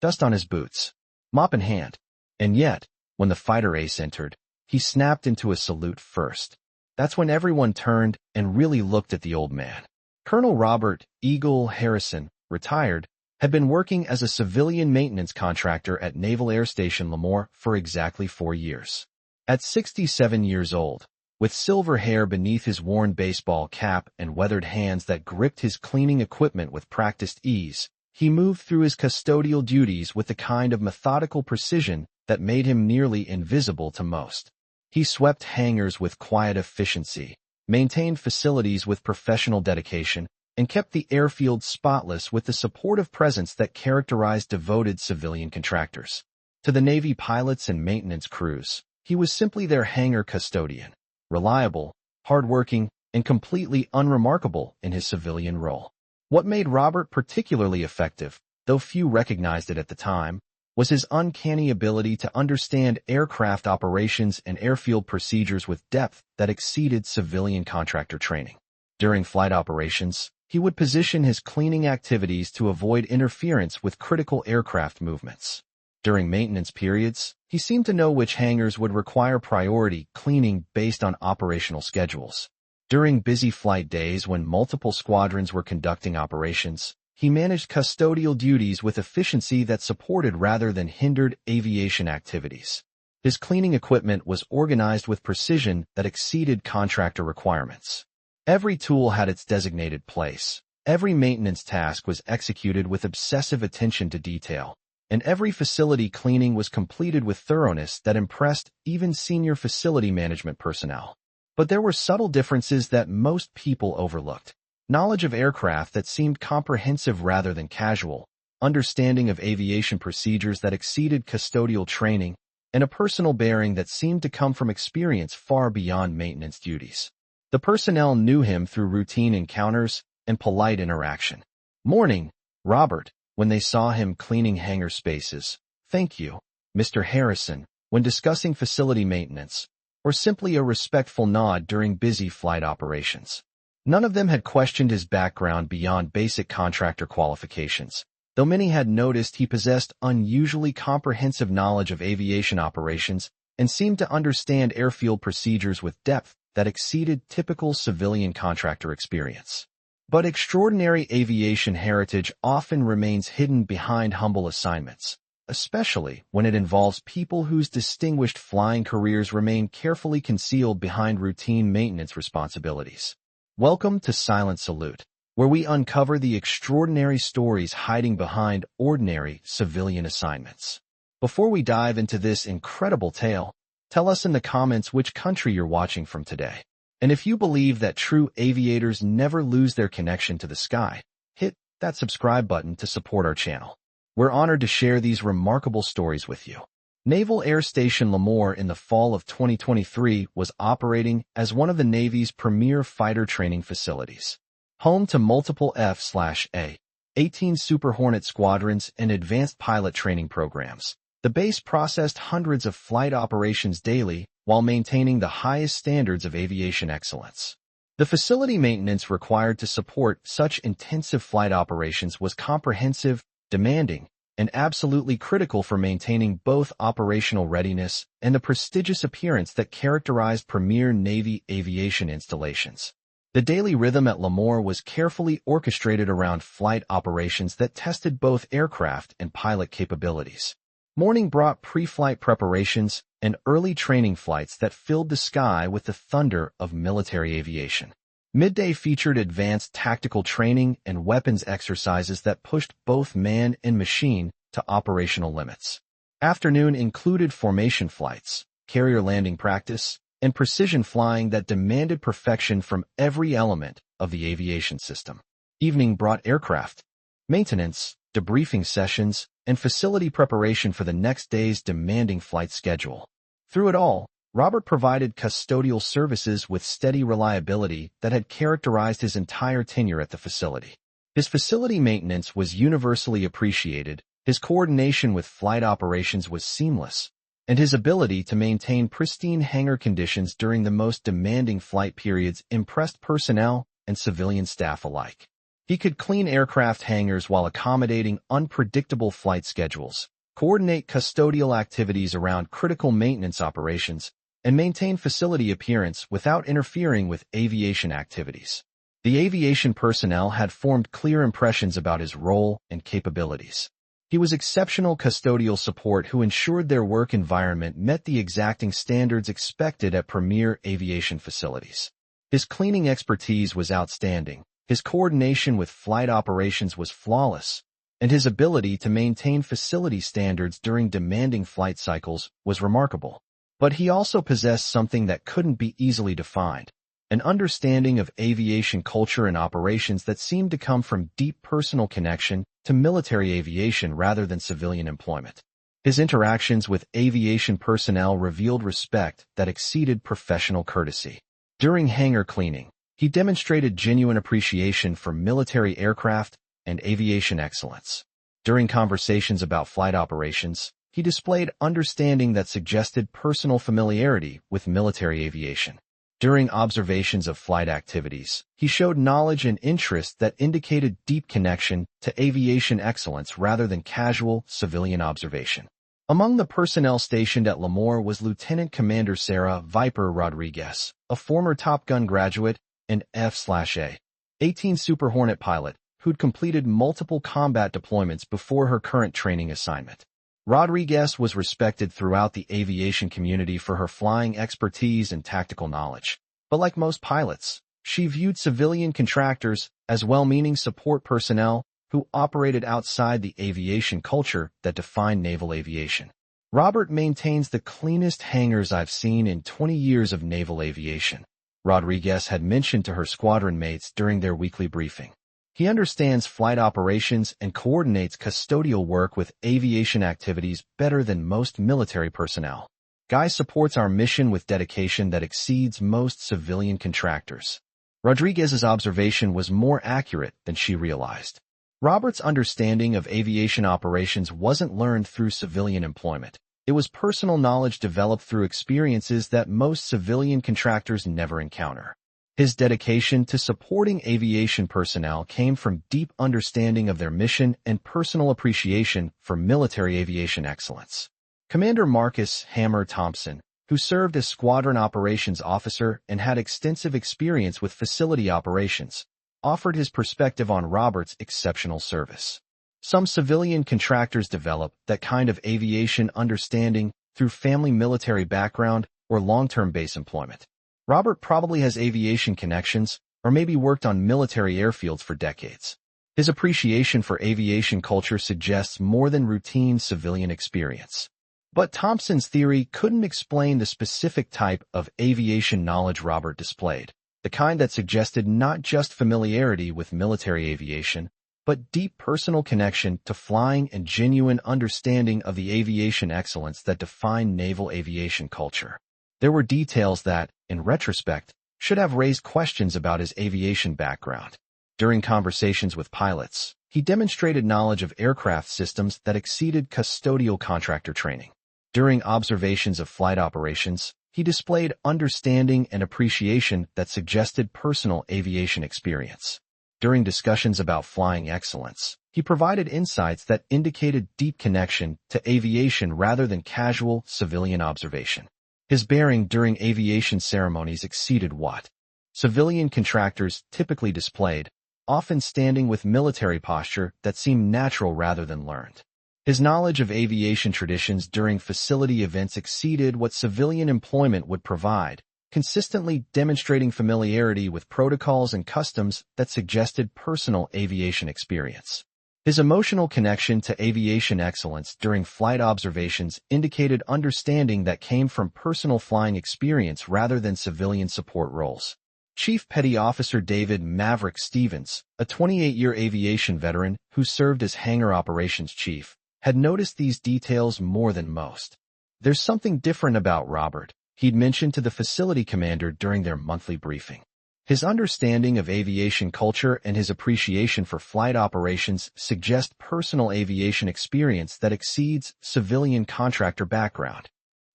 dust on his boots, mop in hand. And yet, when the fighter ace entered, he snapped into a salute first. That's when everyone turned and really looked at the old man. Colonel Robert Eagle Harrison, retired, had been working as a civilian maintenance contractor at Naval Air Station Lemoore for exactly 4 years. At 67 years old, with silver hair beneath his worn baseball cap and weathered hands that gripped his cleaning equipment with practiced ease, he moved through his custodial duties with the kind of methodical precision that made him nearly invisible to most. He swept hangars with quiet efficiency, maintained facilities with professional dedication, and kept the airfield spotless with the supportive presence that characterized devoted civilian contractors. To the Navy pilots and maintenance crews, he was simply their hangar custodian, reliable, hardworking, and completely unremarkable in his civilian role. What made Robert particularly effective, though few recognized it at the time, was his uncanny ability to understand aircraft operations and airfield procedures with depth that exceeded civilian contractor training. During flight operations, he would position his cleaning activities to avoid interference with critical aircraft movements. During maintenance periods, he seemed to know which hangars would require priority cleaning based on operational schedules. During busy flight days when multiple squadrons were conducting operations, he managed custodial duties with efficiency that supported rather than hindered aviation activities. His cleaning equipment was organized with precision that exceeded contractor requirements. Every tool had its designated place, every maintenance task was executed with obsessive attention to detail, and every facility cleaning was completed with thoroughness that impressed even senior facility management personnel. But there were subtle differences that most people overlooked. Knowledge of aircraft that seemed comprehensive rather than casual, understanding of aviation procedures that exceeded custodial training, and a personal bearing that seemed to come from experience far beyond maintenance duties. The personnel knew him through routine encounters and polite interaction. Morning, Robert, when they saw him cleaning hangar spaces. Thank you, Mr. Harrison, when discussing facility maintenance, or simply a respectful nod during busy flight operations. None of them had questioned his background beyond basic contractor qualifications, though many had noticed he possessed unusually comprehensive knowledge of aviation operations and seemed to understand airfield procedures with depth that exceeded typical civilian contractor experience. But extraordinary aviation heritage often remains hidden behind humble assignments, especially when it involves people whose distinguished flying careers remain carefully concealed behind routine maintenance responsibilities. Welcome to Silent Salute, where we uncover the extraordinary stories hiding behind ordinary civilian assignments. Before we dive into this incredible tale, tell us in the comments which country you're watching from today. And if you believe that true aviators never lose their connection to the sky, hit that subscribe button to support our channel. We're honored to share these remarkable stories with you. Naval Air Station Lemoore in the fall of 2023 was operating as one of the Navy's premier fighter training facilities. Home to multiple F/A-18 Super Hornet squadrons and advanced pilot training programs, the base processed hundreds of flight operations daily while maintaining the highest standards of aviation excellence. The facility maintenance required to support such intensive flight operations was comprehensive, demanding, and absolutely critical for maintaining both operational readiness and the prestigious appearance that characterized premier Navy aviation installations. The daily rhythm at Lemoore was carefully orchestrated around flight operations that tested both aircraft and pilot capabilities. Morning brought pre-flight preparations and early training flights that filled the sky with the thunder of military aviation. Midday featured advanced tactical training and weapons exercises that pushed both man and machine to operational limits. Afternoon included formation flights, carrier landing practice, and precision flying that demanded perfection from every element of the aviation system. Evening brought aircraft, maintenance, debriefing sessions, and facility preparation for the next day's demanding flight schedule. Through it all, Robert provided custodial services with steady reliability that had characterized his entire tenure at the facility. His facility maintenance was universally appreciated, his coordination with flight operations was seamless, and his ability to maintain pristine hangar conditions during the most demanding flight periods impressed personnel and civilian staff alike. He could clean aircraft hangars while accommodating unpredictable flight schedules, coordinate custodial activities around critical maintenance operations, and maintain facility appearance without interfering with aviation activities. The aviation personnel had formed clear impressions about his role and capabilities. He was exceptional custodial support who ensured their work environment met the exacting standards expected at premier aviation facilities. His cleaning expertise was outstanding, his coordination with flight operations was flawless, and his ability to maintain facility standards during demanding flight cycles was remarkable. But he also possessed something that couldn't be easily defined, an understanding of aviation culture and operations that seemed to come from deep personal connection to military aviation rather than civilian employment. His interactions with aviation personnel revealed respect that exceeded professional courtesy. During hangar cleaning, he demonstrated genuine appreciation for military aircraft and aviation excellence. During conversations about flight operations, he displayed understanding that suggested personal familiarity with military aviation. During observations of flight activities, he showed knowledge and interest that indicated deep connection to aviation excellence rather than casual civilian observation. Among the personnel stationed at Lemoore was Lieutenant Commander Sarah Viper Rodriguez, a former Top Gun graduate and F/A-18 Super Hornet pilot who'd completed multiple combat deployments before her current training assignment. Rodriguez was respected throughout the aviation community for her flying expertise and tactical knowledge. But like most pilots, she viewed civilian contractors as well-meaning support personnel who operated outside the aviation culture that defined naval aviation. Robert maintains the cleanest hangars I've seen in 20 years of naval aviation, Rodriguez had mentioned to her squadron mates during their weekly briefing. He understands flight operations and coordinates custodial work with aviation activities better than most military personnel. Guy supports our mission with dedication that exceeds most civilian contractors. Rodriguez's observation was more accurate than she realized. Robert's understanding of aviation operations wasn't learned through civilian employment. It was personal knowledge developed through experiences that most civilian contractors never encounter. His dedication to supporting aviation personnel came from deep understanding of their mission and personal appreciation for military aviation excellence. Commander Marcus Hammer Thompson, who served as squadron operations officer and had extensive experience with facility operations, offered his perspective on Robert's exceptional service. Some civilian contractors develop that kind of aviation understanding through family military background or long-term base employment. Robert probably has aviation connections or maybe worked on military airfields for decades. His appreciation for aviation culture suggests more than routine civilian experience. But Thompson's theory couldn't explain the specific type of aviation knowledge Robert displayed, the kind that suggested not just familiarity with military aviation, but deep personal connection to flying and genuine understanding of the aviation excellence that define naval aviation culture. There were details that, in retrospect, should have raised questions about his aviation background. During conversations with pilots, he demonstrated knowledge of aircraft systems that exceeded custodial contractor training. During observations of flight operations, he displayed understanding and appreciation that suggested personal aviation experience. During discussions about flying excellence, he provided insights that indicated deep connection to aviation rather than casual civilian observation. His bearing during aviation ceremonies exceeded what civilian contractors typically displayed, often standing with military posture that seemed natural rather than learned. His knowledge of aviation traditions during facility events exceeded what civilian employment would provide, consistently demonstrating familiarity with protocols and customs that suggested personal aviation experience. His emotional connection to aviation excellence during flight observations indicated understanding that came from personal flying experience rather than civilian support roles. Chief Petty Officer David Maverick Stevens, a 28-year aviation veteran who served as hangar operations chief, had noticed these details more than most. "There's something different about Robert," he'd mentioned to the facility commander during their monthly briefing. His understanding of aviation culture and his appreciation for flight operations suggest personal aviation experience that exceeds civilian contractor background.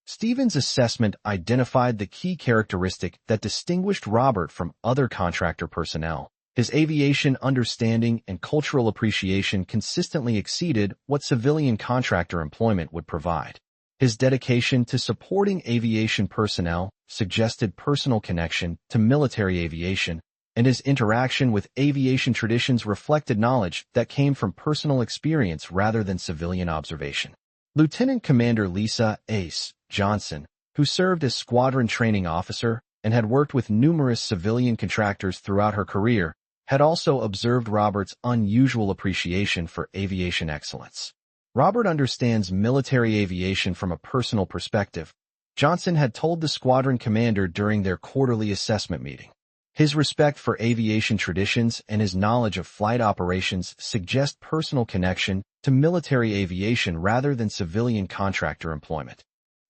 Stevens' assessment identified the key characteristic that distinguished Robert from other contractor personnel, His aviation understanding and cultural appreciation consistently exceeded what civilian contractor employment would provide. His dedication to supporting aviation personnel suggested personal connection to military aviation, and his interaction with aviation traditions reflected knowledge that came from personal experience rather than civilian observation. Lieutenant Commander Lisa Ace Johnson, who served as squadron training officer and had worked with numerous civilian contractors throughout her career, had also observed Robert's unusual appreciation for aviation excellence. Robert understands military aviation from a personal perspective, Johnson had told the squadron commander during their quarterly assessment meeting. His respect for aviation traditions and his knowledge of flight operations suggest personal connection to military aviation rather than civilian contractor employment.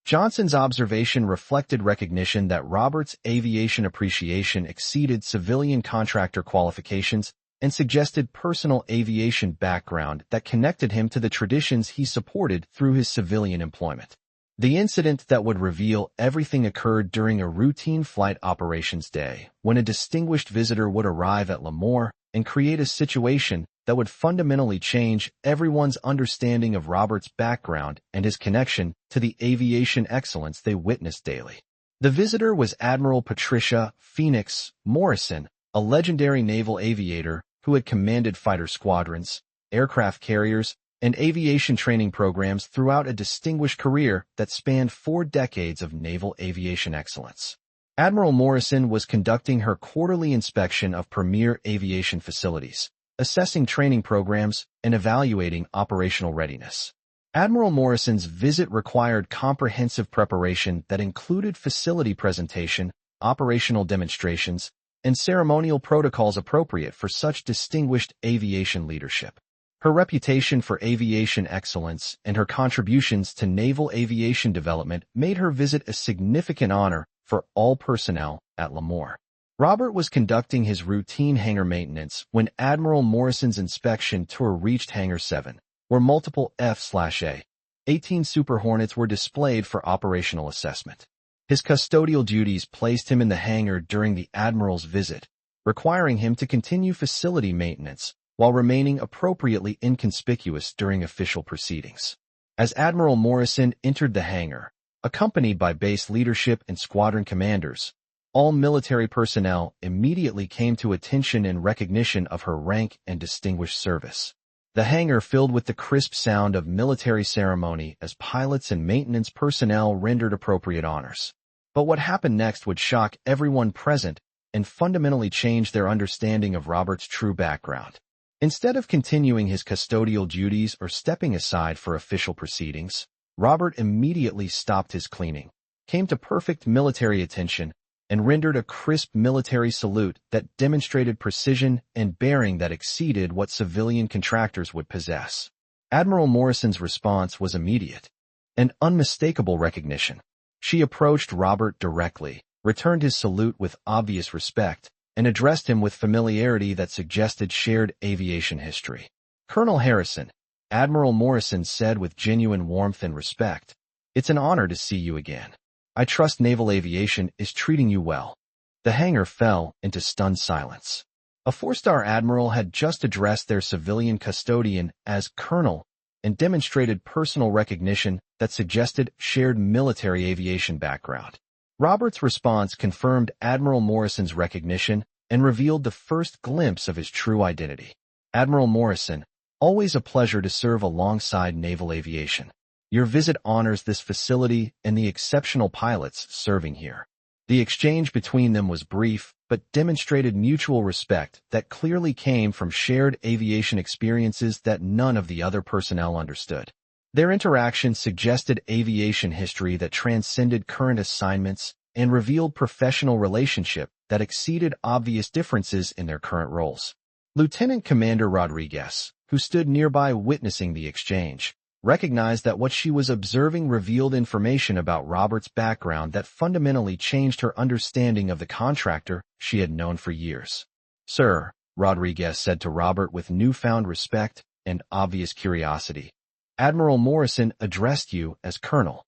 Johnson's observation reflected recognition that Robert's aviation appreciation exceeded civilian contractor qualifications and suggested personal aviation background that connected him to the traditions he supported through his civilian employment. The incident that would reveal everything occurred during a routine flight operations day, when a distinguished visitor would arrive at Lemoore and create a situation that would fundamentally change everyone's understanding of Robert's background and his connection to the aviation excellence they witnessed daily. The visitor was Admiral Patricia Phoenix Morrison, a legendary naval aviator who had commanded fighter squadrons, aircraft carriers, and aviation training programs throughout a distinguished career that spanned 4 decades of naval aviation excellence. Admiral Morrison was conducting her quarterly inspection of premier aviation facilities, assessing training programs, and evaluating operational readiness. Admiral Morrison's visit required comprehensive preparation that included facility presentation, operational demonstrations, and ceremonial protocols appropriate for such distinguished aviation leadership. Her reputation for aviation excellence and her contributions to naval aviation development made her visit a significant honor for all personnel at Lemoore. Robert was conducting his routine hangar maintenance when Admiral Morrison's inspection tour reached Hangar 7, where multiple F/A-18 Super Hornets were displayed for operational assessment. His custodial duties placed him in the hangar during the Admiral's visit, requiring him to continue facility maintenance while remaining appropriately inconspicuous during official proceedings. As Admiral Morrison entered the hangar, accompanied by base leadership and squadron commanders, all military personnel immediately came to attention in recognition of her rank and distinguished service. The hangar filled with the crisp sound of military ceremony as pilots and maintenance personnel rendered appropriate honors. But what happened next would shock everyone present and fundamentally change their understanding of Robert's true background. Instead of continuing his custodial duties or stepping aside for official proceedings, Robert immediately stopped his cleaning, came to perfect military attention, and rendered a crisp military salute that demonstrated precision and bearing that exceeded what civilian contractors would possess. Admiral Morrison's response was immediate, an unmistakable recognition. She approached Robert directly, returned his salute with obvious respect, and addressed him with familiarity that suggested shared aviation history. "Colonel Harrison," Admiral Morrison said with genuine warmth and respect, "it's an honor to see you again. I trust naval aviation is treating you well." The hangar fell into stunned silence. A 4-star admiral had just addressed their civilian custodian as colonel and demonstrated personal recognition that suggested shared military aviation background. Robert's response confirmed Admiral Morrison's recognition and revealed the first glimpse of his true identity. "Admiral Morrison, always a pleasure to serve alongside naval aviation. Your visit honors this facility and the exceptional pilots serving here." The exchange between them was brief, but demonstrated mutual respect that clearly came from shared aviation experiences that none of the other personnel understood. Their interaction suggested aviation history that transcended current assignments and revealed professional relationship that exceeded obvious differences in their current roles. Lieutenant Commander Rodriguez, who stood nearby witnessing the exchange, recognized that what she was observing revealed information about Robert's background that fundamentally changed her understanding of the contractor she had known for years. "Sir," Rodriguez said to Robert with newfound respect and obvious curiosity, "Admiral Morrison addressed you as Colonel.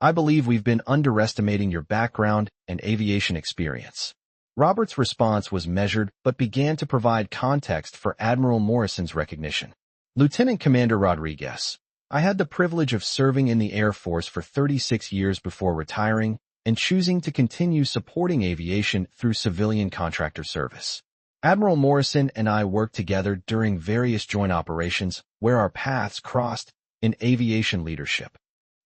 I believe we've been underestimating your background and aviation experience." Robert's response was measured but began to provide context for Admiral Morrison's recognition. Lieutenant Commander Rodriguez, I had the privilege of serving in the Air Force for 36 years before retiring and choosing to continue supporting aviation through civilian contractor service. Admiral Morrison and I worked together during various joint operations where our paths crossed in aviation leadership.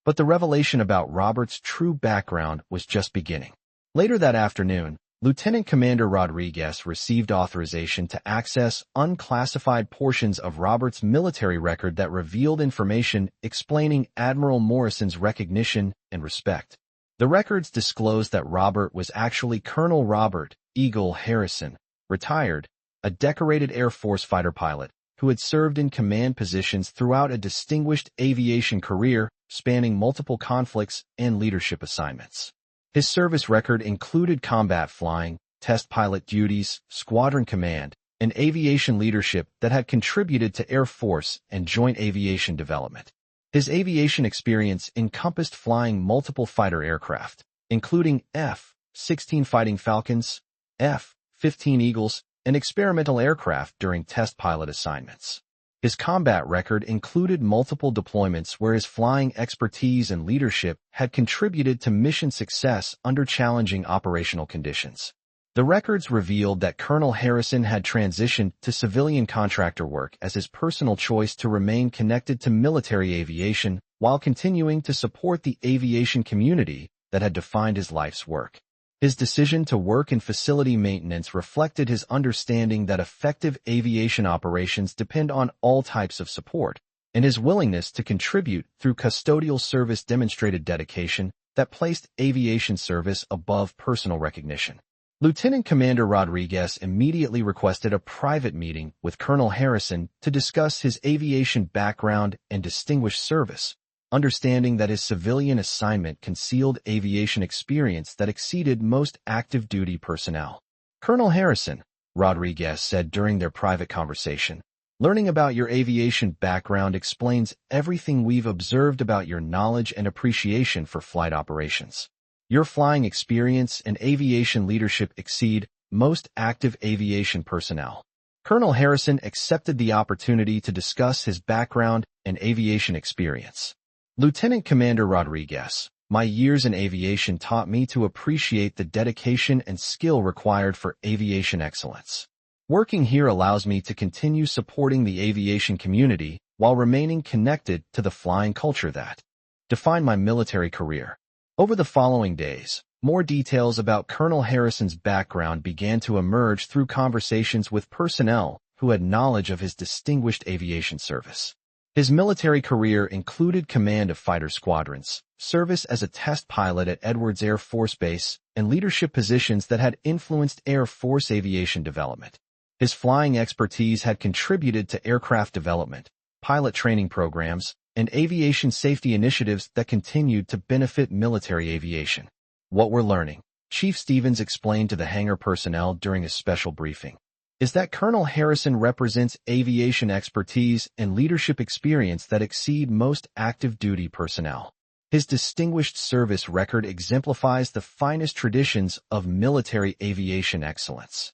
But the revelation about Robert's true background was just beginning. Later that afternoon, Lieutenant Commander Rodriguez received authorization to access unclassified portions of Robert's military record that revealed information explaining Admiral Morrison's recognition and respect. The records disclosed that Robert was actually Colonel Robert Eagle Harrison, retired, a decorated Air Force fighter pilot who had served in command positions throughout a distinguished aviation career spanning multiple conflicts and leadership assignments. His service record included combat flying, test pilot duties, squadron command, and aviation leadership that had contributed to Air Force and joint aviation development. His aviation experience encompassed flying multiple fighter aircraft, including F-16 Fighting Falcons, F-15 Eagles, and experimental aircraft during test pilot assignments. His combat record included multiple deployments where his flying expertise and leadership had contributed to mission success under challenging operational conditions. The records revealed that Colonel Harrison had transitioned to civilian contractor work as his personal choice to remain connected to military aviation while continuing to support the aviation community that had defined his life's work. His decision to work in facility maintenance reflected his understanding that effective aviation operations depend on all types of support, and his willingness to contribute through custodial service demonstrated dedication that placed aviation service above personal recognition. Lieutenant Commander Rodriguez immediately requested a private meeting with Colonel Harrison to discuss his aviation background and distinguished service, understanding that his civilian assignment concealed aviation experience that exceeded most active duty personnel. Colonel Harrison, Rodriguez said during their private conversation, learning about your aviation background explains everything we've observed about your knowledge and appreciation for flight operations. Your flying experience and aviation leadership exceed most active aviation personnel. Colonel Harrison accepted the opportunity to discuss his background and aviation experience. Lieutenant Commander Rodriguez, my years in aviation taught me to appreciate the dedication and skill required for aviation excellence. Working here allows me to continue supporting the aviation community while remaining connected to the flying culture that defined my military career. Over the following days, more details about Colonel Harrison's background began to emerge through conversations with personnel who had knowledge of his distinguished aviation service. His military career included command of fighter squadrons, service as a test pilot at Edwards Air Force Base, and leadership positions that had influenced Air Force aviation development. His flying expertise had contributed to aircraft development, pilot training programs, and aviation safety initiatives that continued to benefit military aviation. What we're learning, Chief Stevens explained to the hangar personnel during a special briefing, is that Colonel Harrison represents aviation expertise and leadership experience that exceed most active duty personnel. His distinguished service record exemplifies the finest traditions of military aviation excellence.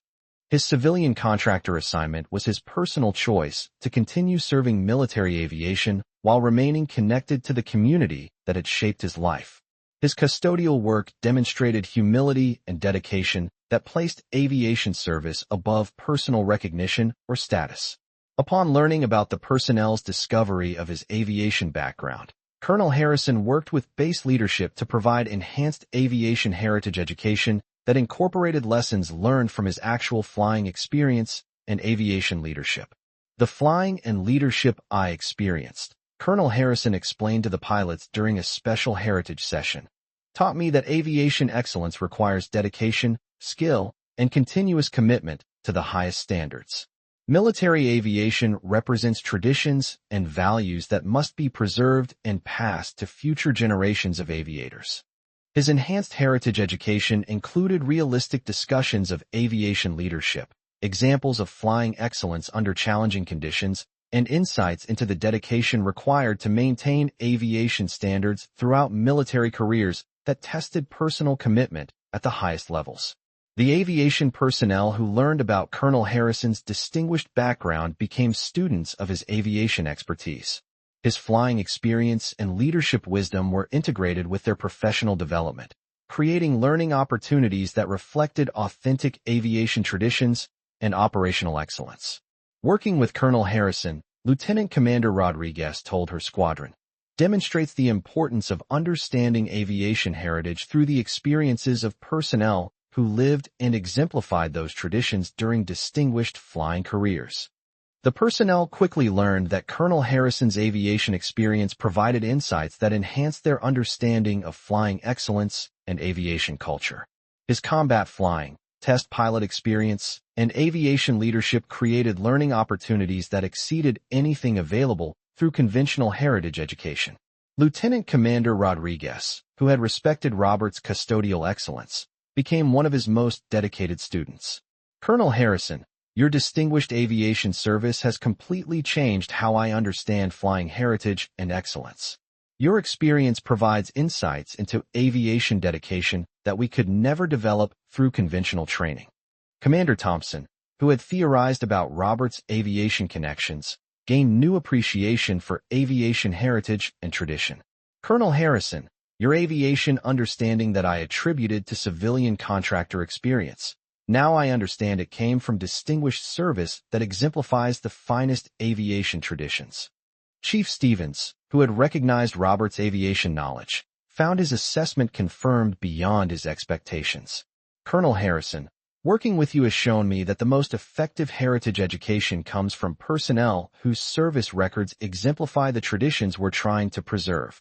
His civilian contractor assignment was his personal choice to continue serving military aviation while remaining connected to the community that had shaped his life. His custodial work demonstrated humility and dedication that placed aviation service above personal recognition or status. Upon learning about the personnel's discovery of his aviation background, Colonel Harrison worked with base leadership to provide enhanced aviation heritage education that incorporated lessons learned from his actual flying experience and aviation leadership. The flying and leadership I experienced, Colonel Harrison explained to the pilots during a special heritage session, taught me that aviation excellence requires dedication, skill, and continuous commitment to the highest standards. Military aviation represents traditions and values that must be preserved and passed to future generations of aviators. His enhanced heritage education included realistic discussions of aviation leadership, examples of flying excellence under challenging conditions, and insights into the dedication required to maintain aviation standards throughout military careers that tested personal commitment at the highest levels. The aviation personnel who learned about Colonel Harrison's distinguished background became students of his aviation expertise. His flying experience and leadership wisdom were integrated with their professional development, creating learning opportunities that reflected authentic aviation traditions and operational excellence. Working with Colonel Harrison, Lieutenant Commander Rodriguez told her squadron, demonstrates the importance of understanding aviation heritage through the experiences of personnel who lived and exemplified those traditions during distinguished flying careers. The personnel quickly learned that Colonel Harrison's aviation experience provided insights that enhanced their understanding of flying excellence and aviation culture. His combat flying, test pilot experience, and aviation leadership created learning opportunities that exceeded anything available through conventional heritage education. Lieutenant Commander Rodriguez, who had respected Robert's custodial excellence, became one of his most dedicated students. Colonel Harrison, your distinguished aviation service has completely changed how I understand flying heritage and excellence. Your experience provides insights into aviation dedication that we could never develop through conventional training. Commander Thompson, who had theorized about Robert's aviation connections, gained new appreciation for aviation heritage and tradition. Colonel Harrison, your aviation understanding that I attributed to civilian contractor experience. Now I understand it came from distinguished service that exemplifies the finest aviation traditions. Chief Stevens, who had recognized Robert's aviation knowledge, found his assessment confirmed beyond his expectations. Colonel Harrison, working with you has shown me that the most effective heritage education comes from personnel whose service records exemplify the traditions we're trying to preserve.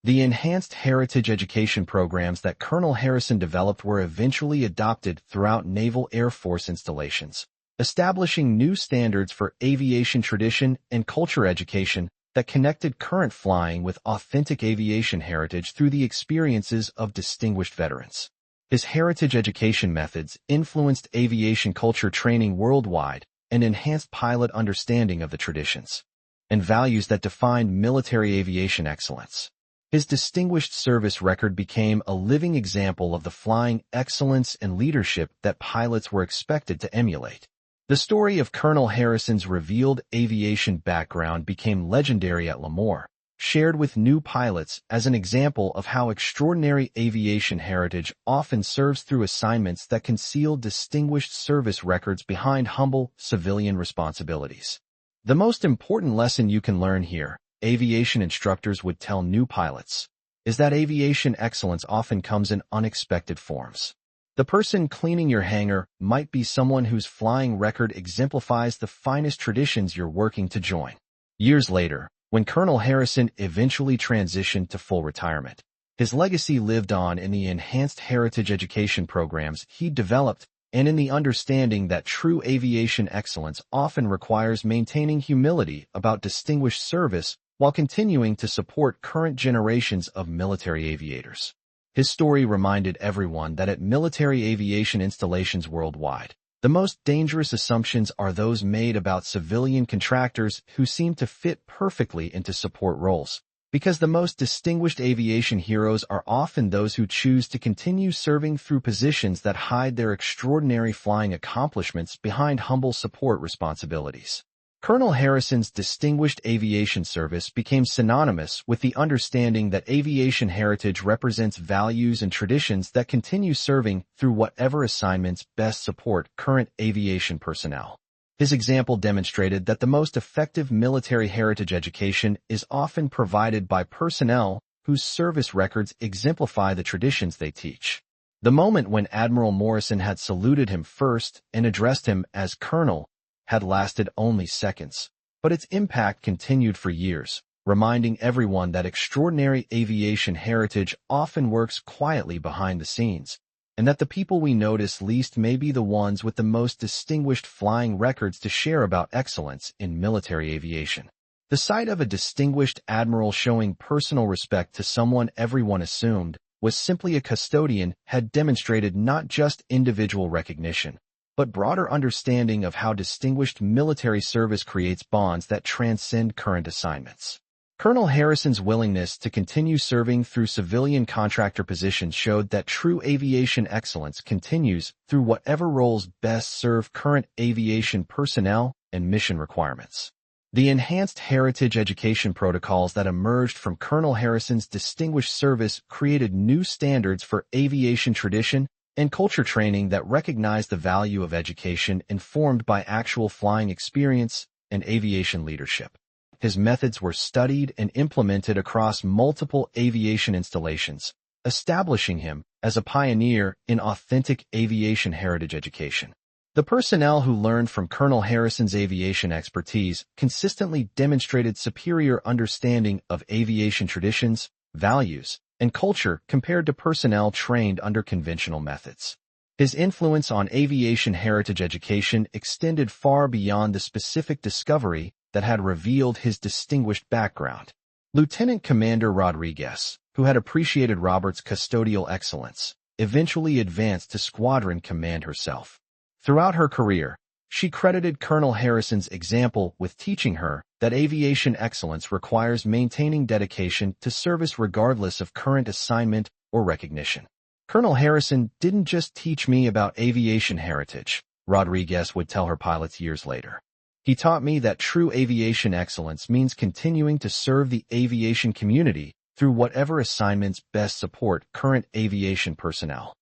The enhanced heritage education programs that Colonel Harrison developed were eventually adopted throughout Naval Air Force installations, establishing new standards for aviation tradition and culture education that connected current flying with authentic aviation heritage through the experiences of distinguished veterans. His heritage education methods influenced aviation culture training worldwide and enhanced pilot understanding of the traditions and values that defined military aviation excellence. His distinguished service record became a living example of the flying excellence and leadership that pilots were expected to emulate. The story of Colonel Harrison's revealed aviation background became legendary at Lemoore, shared with new pilots as an example of how extraordinary aviation heritage often serves through assignments that conceal distinguished service records behind humble civilian responsibilities. The most important lesson you can learn here, aviation instructors would tell new pilots, is that aviation excellence often comes in unexpected forms. The person cleaning your hangar might be someone whose flying record exemplifies the finest traditions you're working to join. Years later, when Colonel Harrison eventually transitioned to full retirement, his legacy lived on in the enhanced heritage education programs he developed and in the understanding that true aviation excellence often requires maintaining humility about distinguished service while continuing to support current generations of military aviators. His story reminded everyone that at military aviation installations worldwide, the most dangerous assumptions are those made about civilian contractors who seem to fit perfectly into support roles, because the most distinguished aviation heroes are often those who choose to continue serving through positions that hide their extraordinary flying accomplishments behind humble support responsibilities. Colonel Harrison's distinguished aviation service became synonymous with the understanding that aviation heritage represents values and traditions that continue serving through whatever assignments best support current aviation personnel. His example demonstrated that the most effective military heritage education is often provided by personnel whose service records exemplify the traditions they teach. The moment when Admiral Morrison had saluted him first and addressed him as Colonel had lasted only seconds, but its impact continued for years, reminding everyone that extraordinary aviation heritage often works quietly behind the scenes, and that the people we notice least may be the ones with the most distinguished flying records to share about excellence in military aviation. The sight of a distinguished admiral showing personal respect to someone everyone assumed was simply a custodian had demonstrated not just individual recognition, but broader understanding of how distinguished military service creates bonds that transcend current assignments. Colonel Harrison's willingness to continue serving through civilian contractor positions showed that true aviation excellence continues through whatever roles best serve current aviation personnel and mission requirements. The enhanced heritage education protocols that emerged from Colonel Harrison's distinguished service created new standards for aviation tradition and culture training that recognized the value of education informed by actual flying experience and aviation leadership. His methods were studied and implemented across multiple aviation installations, establishing him as a pioneer in authentic aviation heritage education. The personnel who learned from Colonel Harrison's aviation expertise consistently demonstrated superior understanding of aviation traditions, values, and culture compared to personnel trained under conventional methods. His influence on aviation heritage education extended far beyond the specific discovery that had revealed his distinguished background. Lieutenant Commander Rodriguez, who had appreciated Robert's custodial excellence, eventually advanced to squadron command herself. Throughout her career, she credited Colonel Harrison's example with teaching her that aviation excellence requires maintaining dedication to service regardless of current assignment or recognition. Colonel Harrison didn't just teach me about aviation heritage, Rodriguez would tell her pilots years later. He taught me that true aviation excellence means continuing to serve the aviation community through whatever assignments best support current aviation personnel.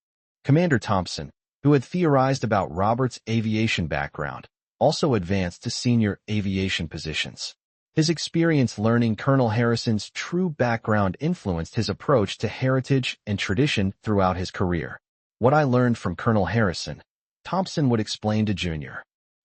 Commander Thompson, who had theorized about Robert's aviation background, also advanced to senior aviation positions. His experience learning Colonel Harrison's true background influenced his approach to heritage and tradition throughout his career. What I learned from Colonel Harrison, Thompson would explain to junior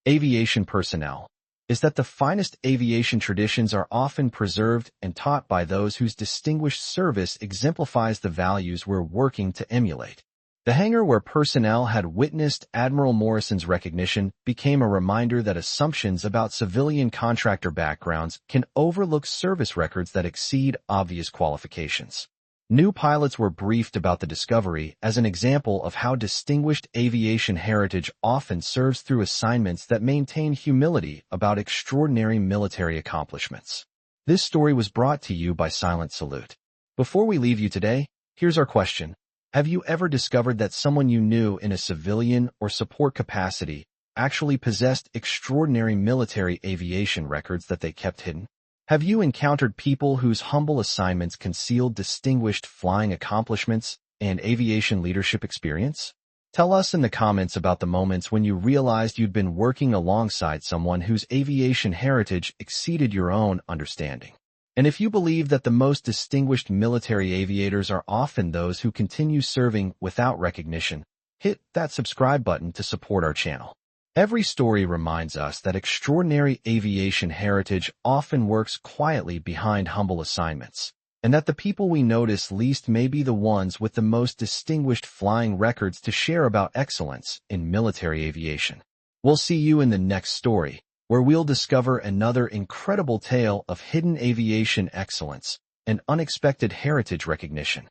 aviation personnel, is that the finest aviation traditions are often preserved and taught by those whose distinguished service exemplifies the values we're working to emulate. The hangar where personnel had witnessed Admiral Morrison's recognition became a reminder that assumptions about civilian contractor backgrounds can overlook service records that exceed obvious qualifications. New pilots were briefed about the discovery as an example of how distinguished aviation heritage often serves through assignments that maintain humility about extraordinary military accomplishments. This story was brought to you by Silent Salute. Before we leave you today, here's our question. Have you ever discovered that someone you knew in a civilian or support capacity actually possessed extraordinary military aviation records that they kept hidden? Have you encountered people whose humble assignments concealed distinguished flying accomplishments and aviation leadership experience? Tell us in the comments about the moments when you realized you'd been working alongside someone whose aviation heritage exceeded your own understanding. And if you believe that the most distinguished military aviators are often those who continue serving without recognition, hit that subscribe button to support our channel. Every story reminds us that extraordinary aviation heritage often works quietly behind humble assignments, and that the people we notice least may be the ones with the most distinguished flying records to share about excellence in military aviation. We'll see you in the next story, where we'll discover another incredible tale of hidden aviation excellence and unexpected heritage recognition.